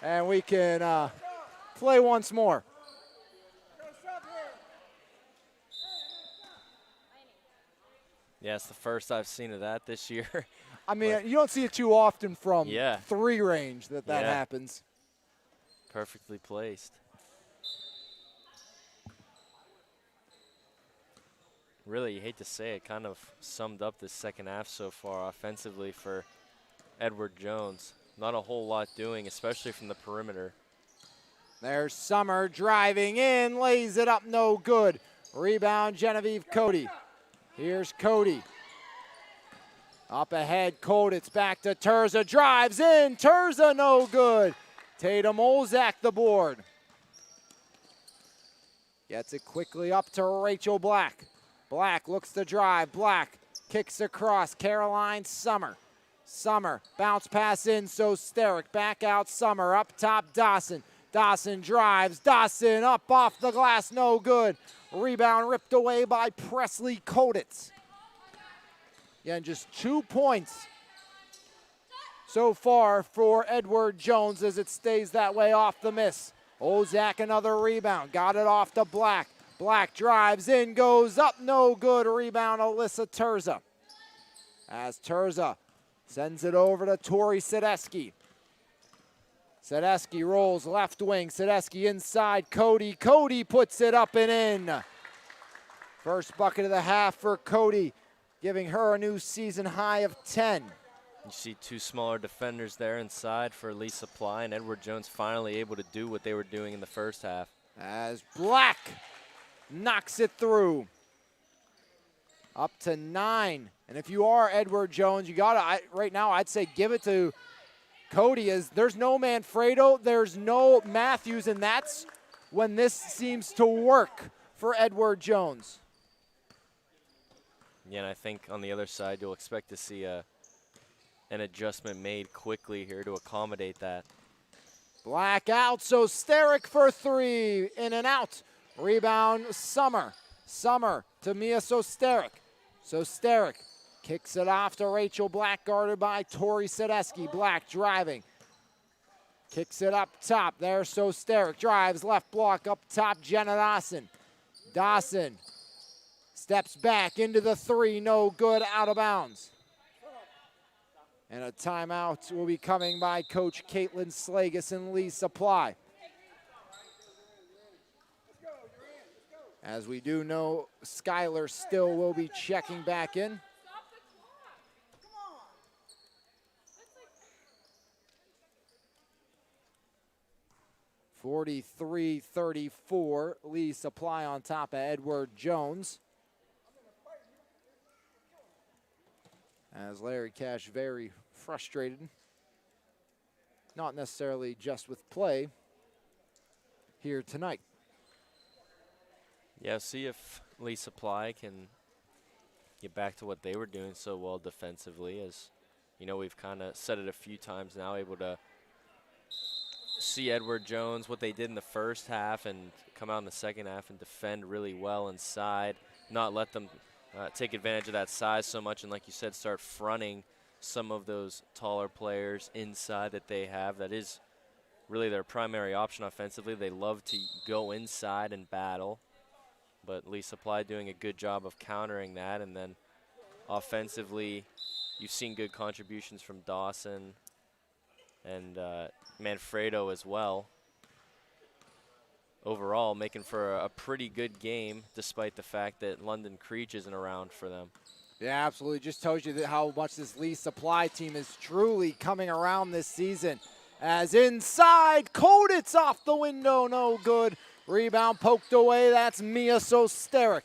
And we can play once more. Yeah, it's the first I've seen of that this year. I mean, you don't see it too often from Yeah. 3 range that Yeah. happens. Perfectly placed. Really, you hate to say it, kind of summed up this second half so far offensively for Edward Jones. Not a whole lot doing, especially from the perimeter. There's Summer driving in, lays it up, no good. Rebound, Genevieve Cody. Here's Cody. Up ahead, Koditz back to Terza, drives in, Terza no good. Tatum Olzak the board. Gets it quickly up to Rachel Black. Black looks to drive, Black kicks across, Caroline Summer. Summer, bounce pass in, so Sterick, back out Summer, up top Dawson. Dawson drives, Dawson up off the glass, no good. Rebound ripped away by Presley Koditz. Again, just 2 points so far for Edward Jones as it stays that way off the miss. Olzak another rebound, got it off to Black. Black drives in, goes up, no good. Rebound, Alyssa Terza. As Terza sends it over to Tori Sedeski. Sedeski rolls left wing. Sedeski inside Cody. Cody puts it up and in. First bucket of the half for Cody, giving her a new season high of 10. You see 2 smaller defenders there inside for Lee Supply, and Edward Jones finally able to do what they were doing in the first half. As Black knocks it through. Up to 9. And if you are Edward Jones, you gotta, right now, I'd say give it to Cody, as there's no Manfredo, there's no Matthews, and that's when this seems to work for Edward Jones. Yeah, and I think on the other side, you'll expect to see an adjustment made quickly here to accommodate that. Black out, so Sterick for 3, in and out. Rebound, Summer. Summer to Mia Sosterick. Sosterick kicks it off to Rachel Black, guarded by Tori Sedeski. Black driving. Kicks it up top. There's Sosterick. Drives, left block, up top, Jenna Dawson. Dawson steps back into the 3, no good, out of bounds. And a timeout will be coming by Coach Caitlin Slagus and Lee Supply. As we do know, Skylar still will be checking back in. Stop the clock. 43-34, Lee Supply on top of Edward Jones. As Larry Cash very frustrated, not necessarily just with play here tonight. Yeah, see if Lee Supply can get back to what they were doing so well defensively. As you know, we've kind of said it a few times now, able to see Edward Jones, what they did in the first half, and come out in the second half and defend really well inside, not let them take advantage of that size so much, and like you said, start fronting some of those taller players inside that they have. That is really their primary option offensively. They love to go inside and battle, but Lee Supply doing a good job of countering that. And then offensively, you've seen good contributions from Dawson, and Manfredo as well. Overall, making for a pretty good game, despite the fact that London Creech isn't around for them. Yeah, absolutely. Just tells you that how much this Lee Supply team is truly coming around this season. As inside, Koditz off the window, no good. Rebound poked away, that's Mia Sosteric.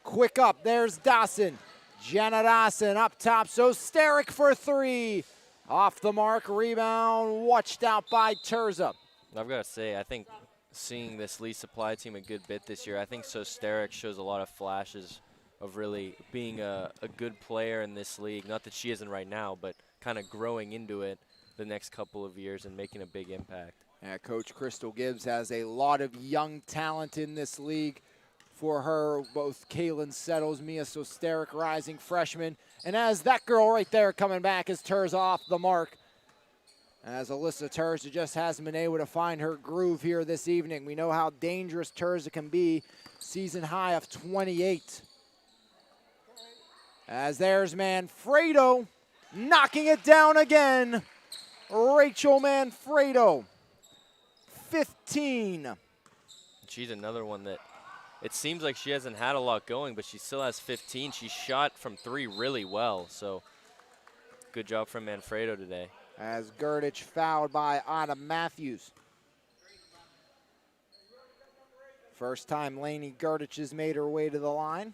Quick up, there's Dawson. Jenna Dawson up top, Sosteric for three. Off the mark, rebound, watched out by Terza. I've got to say, I think seeing this Lee Supply team a good bit this year, I think Sosteric shows a lot of flashes of really being a good player in this league. Not that she isn't right now, but kind of growing into it the next couple of years and making a big impact. Yeah, Coach Crystal Gibbs has a lot of young talent in this league for her. Both Kaylin Settles, Mia Sosteric, rising freshman. And as that girl right there coming back as Terza off the mark. As Alyssa Terza just hasn't been able to find her groove here this evening. We know how dangerous Terza can be. Season high of 28. As there's Manfredo knocking it down again. Rachel Manfredo, 15. She's another one that it seems like she hasn't had a lot going, but she still has 15. She shot from three really well, so good job from Manfredo today. As Gerdich fouled by Anna Matthews. First time Lainey Gerdich has made her way to the line.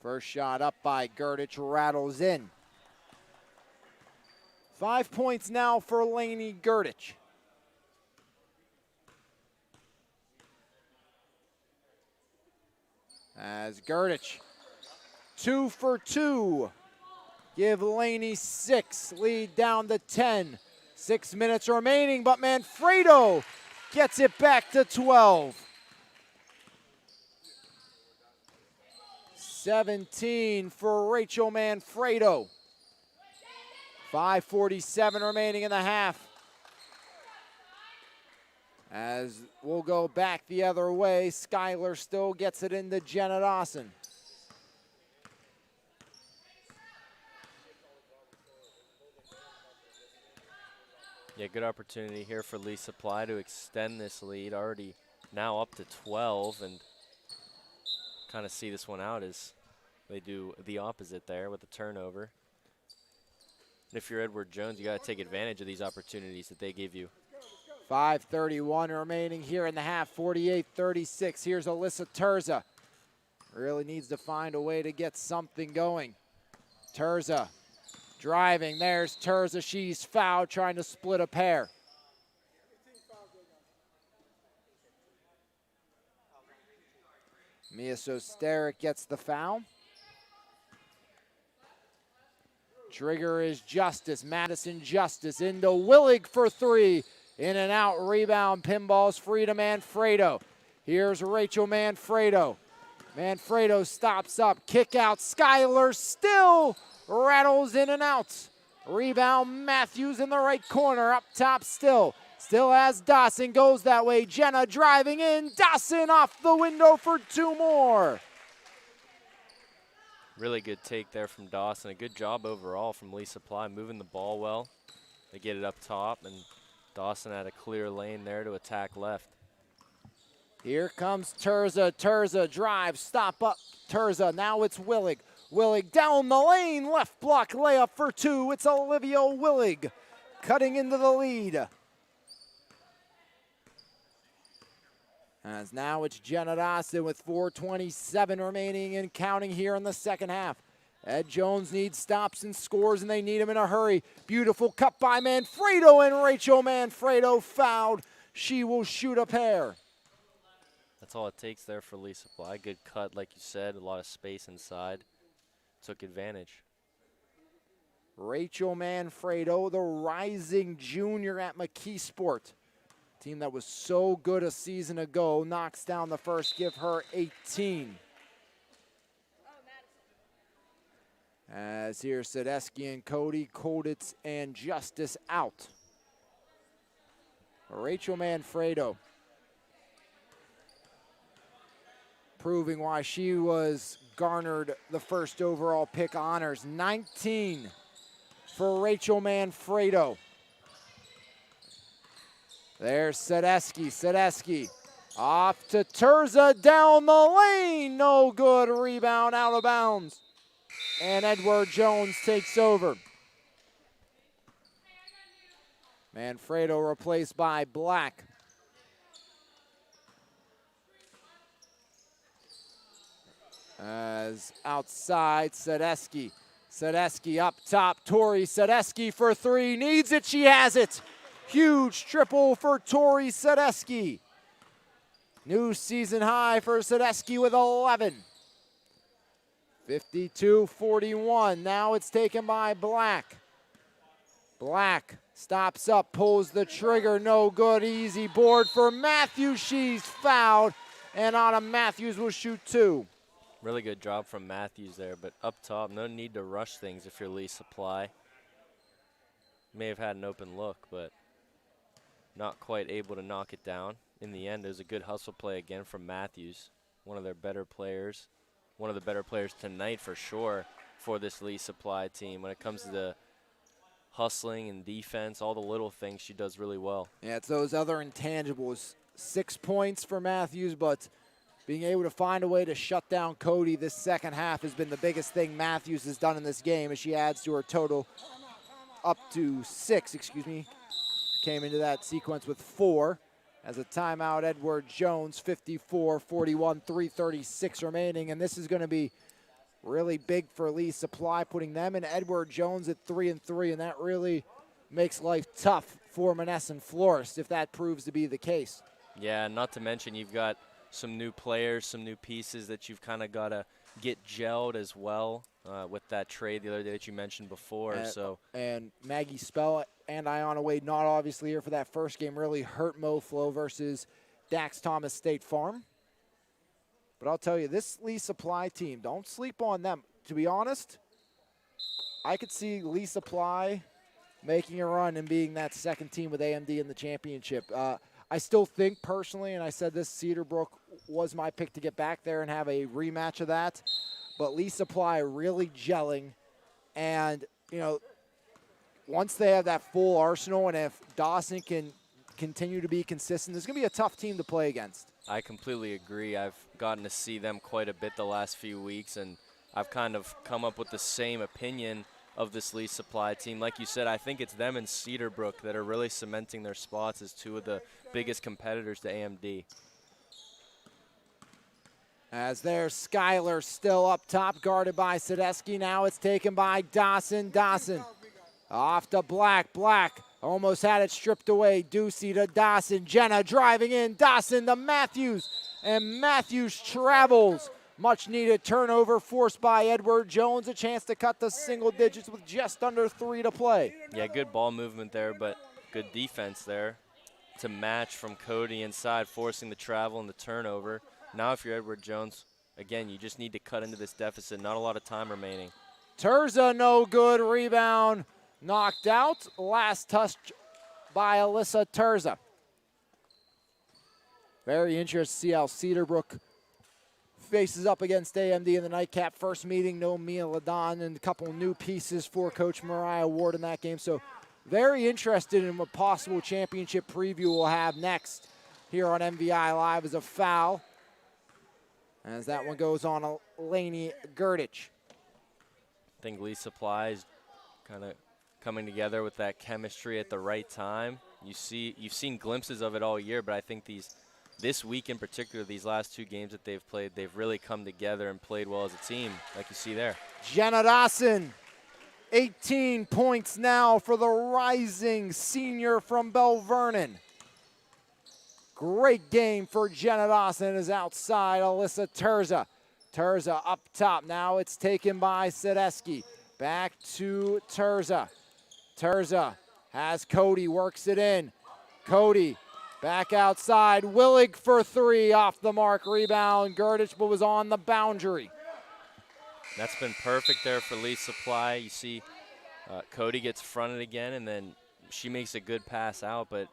First shot up by Gerdich, rattles in. 5 points now for Lainey Gerdich. As Gerdich, 2 for 2. Give Lainey 6, lead down to 10. 6 minutes remaining, but Manfredo gets it back to 12. 17 for Rachel Manfredo. 5:47 remaining in the half. As we'll go back the other way, Skylar still gets it into Jenna Dawson. Yeah, good opportunity here for Lee Supply to extend this lead, already now up to 12, and kind of see this one out as they do the opposite there with the turnover. And if you're Edward Jones, you got to take advantage of these opportunities that they give you. 5:31 remaining here in the half, 48-36. Here's Alyssa Terza. Really needs to find a way to get something going. Terza driving, there's Terza, she's fouled, trying to split a pair. Mia Sosteric gets the foul. Trigger is Justice, Madison Justice into Willig for three. In and out, rebound, pinballs free to Manfredo. Here's Rachel Manfredo. Manfredo stops up, kick out, Skylar still rattles in and out. Rebound, Matthews in the right corner, up top still. Still has Dawson, goes that way. Jenna driving in, Dawson off the window for two more. Really good take there from Dawson. A good job overall from Lee Supply, moving the ball well. They get it up top, and Dawson had a clear lane there to attack left. Here comes Terza. Terza drive, stop up. Terza, now it's Willig. Willig down the lane, left block layup for two. It's Olivia Willig cutting into the lead. As now it's Jenna Dawson with 4:27 remaining and counting here in the second half. Ed Jones needs stops and scores, and they need him in a hurry. Beautiful cut by Manfredo, and Rachel Manfredo fouled. She will shoot a pair. That's all it takes there for Lee Supply. Good cut, like you said, a lot of space inside. Took advantage. Rachel Manfredo, the rising junior at McKeesport. Team that was so good a season ago, knocks down the first, give her 18. As here's Sadesky and Cody, Koditz and Justice out. Rachel Manfredo proving why she was garnered the first overall pick honors. 19 for Rachel Manfredo. There's Sadesky. Sadesky off to Terza down the lane. No good. Rebound out of bounds. And Edward Jones takes over. Manfredo replaced by Black. As outside, Sadesky. Sadesky up top. Tori Sadesky for three. Needs it. She has it. Huge triple for Tori Sadesky. New season high for Sadesky with 11. 52-41. Now it's taken by Black. Black stops up, pulls the trigger. No good. Easy board for Matthews. She's fouled. And Anna Matthews will shoot two. Really good job from Matthews there, but up top, no need to rush things if you're Lee Supply. May have had an open look, but not quite able to knock it down. In the end, it was a good hustle play again from Matthews, one of their better players, one of the better players tonight for sure for this Lee Supply team. When it comes to the hustling and defense, all the little things, she does really well. Yeah, it's those other intangibles. 6 points for Matthews, but being able to find a way to shut down Cody this second half has been the biggest thing Matthews has done in this game as she adds to her total up to 6, excuse me. Came into that sequence with 4. As a timeout, Edward Jones, 54-41, 3:36 remaining. And this is going to be really big for Lee Supply, putting them and Edward Jones at 3-3. And that really makes life tough for Monessen Florist if that proves to be the case. Yeah, not to mention you've got some new players, some new pieces that you've kind of got to get gelled as well with that trade the other day that you mentioned before. And Maggie Spell and Iona Wade, not obviously here for that first game, really hurt MoFlo versus Dax Thomas State Farm. But I'll tell you, this Lee Supply team, don't sleep on them. To be honest, I could see Lee Supply making a run and being that second team with AMD in the championship. I still think personally, and I said this, Cedarbrook was my pick to get back there and have a rematch of that. But Lee Supply really gelling. And, you know, once they have that full arsenal and if Dawson can continue to be consistent, there's going to be a tough team to play against. I completely agree. I've gotten to see them quite a bit the last few weeks, and I've kind of come up with the same opinion of this Lee Supply team. Like you said, I think it's them and Cedarbrook that are really cementing their spots as two of the biggest competitors to AMD. As there's Skyler still up top, guarded by Sadesky. Now it's taken by Dawson. Dawson off to Black. Black almost had it stripped away. Ducey to Dawson. Jenna driving in. Dawson to Matthews. And Matthews travels. Much needed turnover forced by Edward Jones. A chance to cut to single digits with just under 3 to play. Yeah, good ball movement there, but good defense there to match from Cody inside, forcing the travel and the turnover. Now if you're Edward Jones, again, you just need to cut into this deficit. Not a lot of time remaining. Terza, no good. Rebound knocked out. Last touch by Alyssa Terza. Very interested to see how Cedarbrook faces up against AMD in the nightcap. First meeting, no Mia Ladon, and a couple new pieces for Coach Mariah Ward in that game. So very interested in what possible championship preview we'll have next here on MVI Live as a foul. As that one goes on Lainey Gerdich. I think Lee Supply is kind of coming together with that chemistry at the right time. You've seen glimpses of it all year, but I think this week in particular, these last 2 games that they've played, they've really come together and played well as a team, like you see there. Jenna Dawson, 18 points now for the rising senior from Bell Vernon. Great game for Jenna Dawson is outside Alyssa Terza. Terza up top. Now it's taken by Sadesky. Back to Terza. Terza has Cody, works it in. Cody back outside. Willig for 3 off the mark. Rebound. Gerdich, but was on the boundary. That's been perfect there for Lee Supply. You see Cody gets fronted again, and then she makes a good pass out, but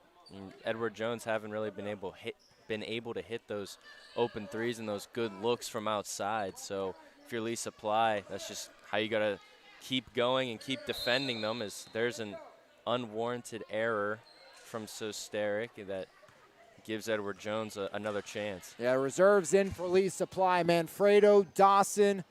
Edward Jones haven't really been able to hit those open threes and those good looks from outside. So if you're Lee Supply, that's just how you got to keep going and keep defending them. Is there's an unwarranted error from Sosteric that gives Edward Jones another chance. Yeah, reserves in for Lee Supply. Manfredo, Dawson,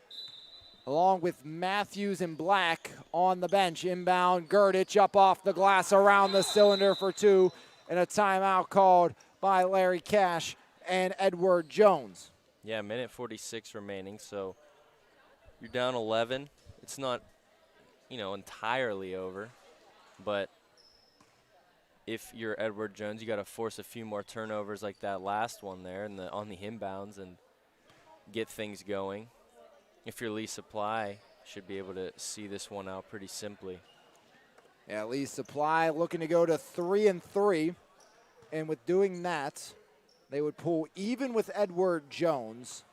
along with Matthews and Black on the bench. Inbound, Gurdich up off the glass around the cylinder for 2, and a timeout called by Larry Cash and Edward Jones. Yeah, minute 46 remaining, so you're down 11. It's not, entirely over, but if you're Edward Jones, you got to force a few more turnovers like that last one there on the inbounds and get things going. If you're Lee Supply, should be able to see this one out pretty simply. Yeah, Lee Supply looking to go to 3-3, and with doing that, they would pull even with Edward Jones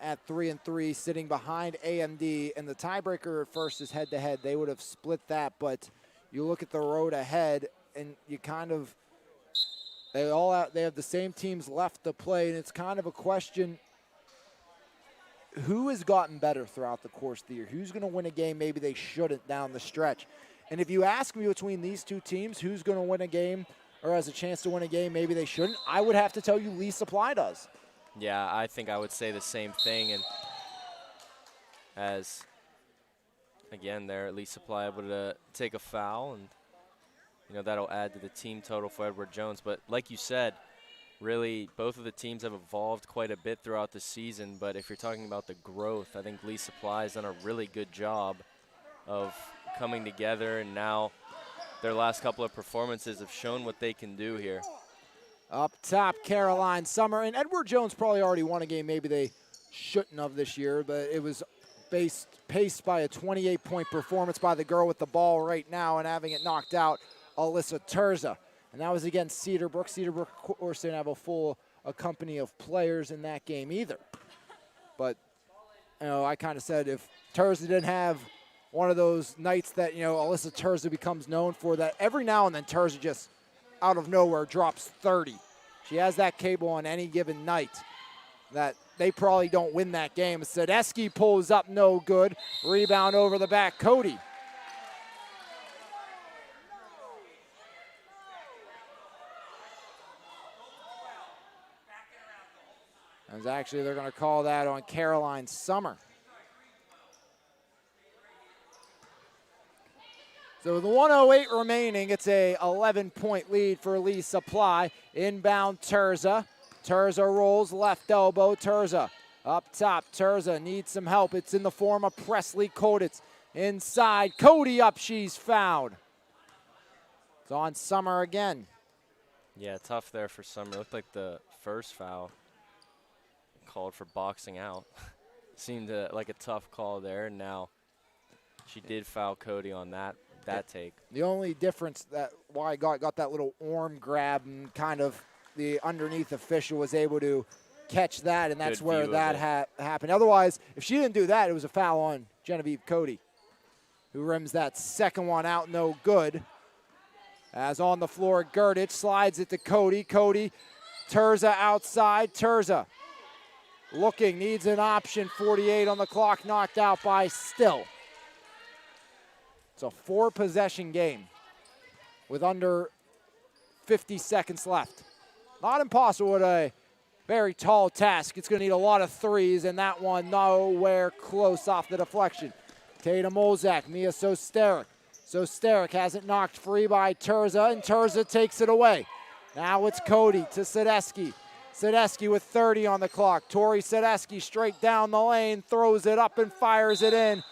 at 3-3, sitting behind AMD, and the tiebreaker at first is head-to-head. They would have split that, but you look at the road ahead, and you kind of they have the same teams left to play, and it's kind of a question: who has gotten better throughout the course of the year? Who's going to win a game maybe they shouldn't down the stretch? And if you ask me between these two teams, who's going to win a game or has a chance to win a game maybe they shouldn't, I would have to tell you Lee Supply does. Yeah, I think I would say the same thing. And as, again, they're at Lee Supply able to take a foul, and that'll add to the team total for Edward Jones. But like you said, really both of the teams have evolved quite a bit throughout the season. But if you're talking about the growth, I think Lee Supply has done a really good job of coming together, and now their last couple of performances have shown what they can do here. Up top, Caroline Summer, and Edward Jones probably already won a game maybe they shouldn't have this year, but it was paced by a 28-point performance by the girl with the ball right now and having it knocked out, Alyssa Terza. And that was against Cedarbrook. Cedarbrook, of course, didn't have a company of players in that game either. But, I kind of said if Terza didn't have one of those nights that, Alyssa Terza becomes known for, that every now and then Terza just out of nowhere drops 30. She has that cable on any given night that they probably don't win that game. Sadesky pulls up, no good. Rebound over the back, Cody. As actually they're going to call that on Caroline Summer. So with 1:08 remaining, it's a 11-point lead for Lee Supply. Inbound Terza. Terza rolls left elbow. Terza up top. Terza needs some help. It's in the form of Presley Koditz. Inside. Cody up. She's fouled. It's on Summer again. Yeah, tough there for Summer. Looked like the first foul called for boxing out. Seemed like a tough call there, and now she did foul Cody on that take. The only difference that why got that little arm grab, and kind of the underneath official was able to catch that, and that's where that happened. Otherwise, if she didn't do that, it was a foul on Genevieve Cody, who rims that second one out, no good. As on the floor, Gurdich slides it to Cody. Cody, Terza outside. Terza looking, needs an option. 48 on the clock, knocked out by Still. It's a 4-possession game with under 50 seconds left. Not impossible, but a very tall task. It's going to need a lot of threes, and that one nowhere close off the deflection. Tatum Olzak, Mia Sosteric. Sosteric has it knocked free by Terza, and Terza takes it away. Now it's Cody to Sadesky. Sadesky with 30 on the clock. Tori Sadesky straight down the lane, throws it up and fires it in.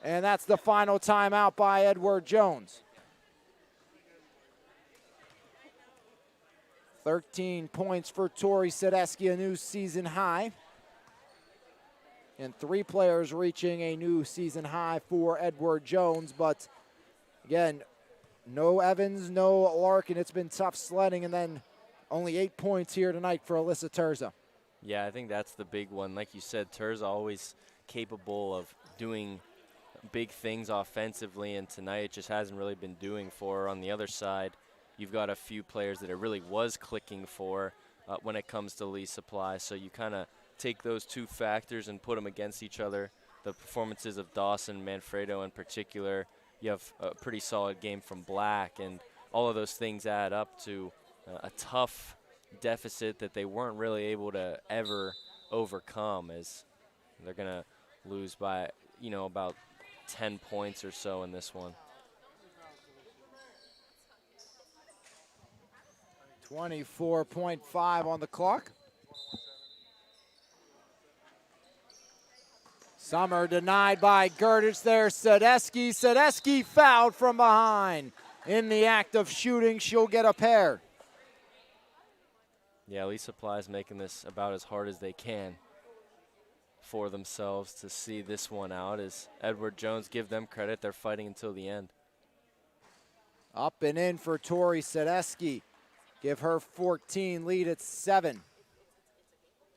And that's the final timeout by Edward Jones. 13 points for Tori Sadesky, a new season high. And 3 players reaching a new season high for Edward Jones. But again, no Evans, no Larkin. It's been tough sledding. And then only 8 points here tonight for Alyssa Terza. Yeah, I think that's the big one. Like you said, Terza always capable of doing big things offensively, and tonight it just hasn't really been doing for her. On the other side, you've got a few players that it really was clicking for when it comes to Lee Supply, so you kind of take those two factors and put them against each other, the performances of Dawson, Manfredo in particular, you have a pretty solid game from Black, and all of those things add up to a tough deficit that they weren't really able to ever overcome, as they're going to lose by, you know, about 10 points or so in this one. 24.5 on the clock. Summer denied by Gertich there. Sadecki fouled from behind. In the act of shooting, she'll get a pair. Yeah, Lee Supply is making this about as hard as they can for themselves to see this one out. As Edward Jones, give them credit, they're fighting until the end. Up and in for Tori Sadecki. Give her 14, lead at 7. You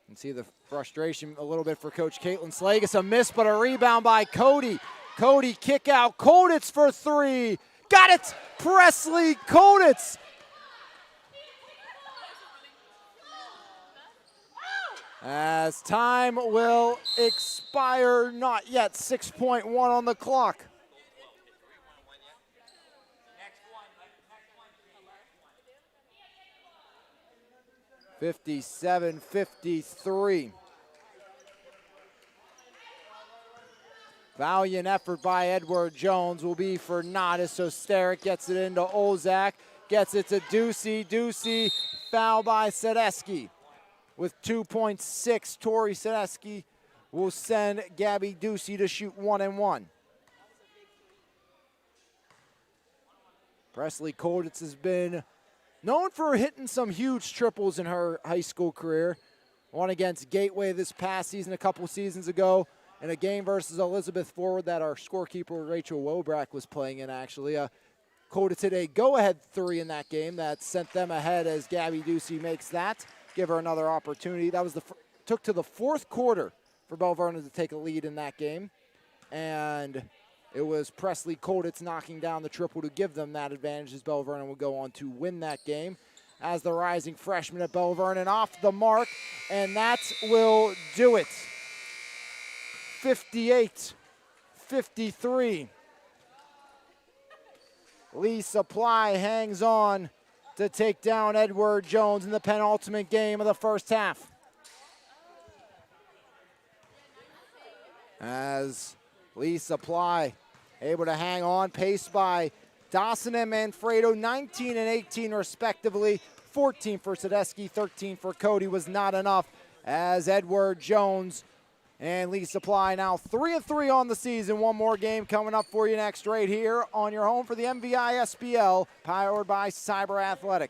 can see the frustration a little bit for Coach Caitlin Slagus. A miss, but a rebound by Cody. Cody kick out. Koditz for 3. Got it! Presley Koditz. As time will expire, not yet. 6.1 on the clock. (57-53). Valiant effort by Edward Jones will be for Nada. So Steric gets it into Ozak, gets it to Ducey. Ducey, foul by Sadecki. With 2.6, Tori Sadecki will send Gabby Ducey to shoot 1-1. Presley Koditz has been known for hitting some huge triples in her high school career. One against Gateway this past season, a couple seasons ago, in a game versus Elizabeth Forward that our scorekeeper Rachel Wobrack was playing in, actually. Koditz hit a go-ahead 3 in that game that sent them ahead as Gabby Ducey makes that. Give her another opportunity. That was took to the fourth quarter for Bell Vernon to take a lead in that game. And it was Presley Koditz knocking down the triple to give them that advantage, as Bell Vernon would go on to win that game. As the rising freshman at Bell Vernon off the mark, and that will do it. 58-53. Lee Supply hangs on to take down Edward Jones in the penultimate game of the first half. As Lee Supply able to hang on, paced by Dawson and Manfredo, 19 and 18 respectively. 14 for Sadecki, 13 for Cody was not enough, as Edward Jones and Lee Supply now 3-3 on the season. One more game coming up for you next right here on your home for the MVISBL, powered by Cyber Athletics.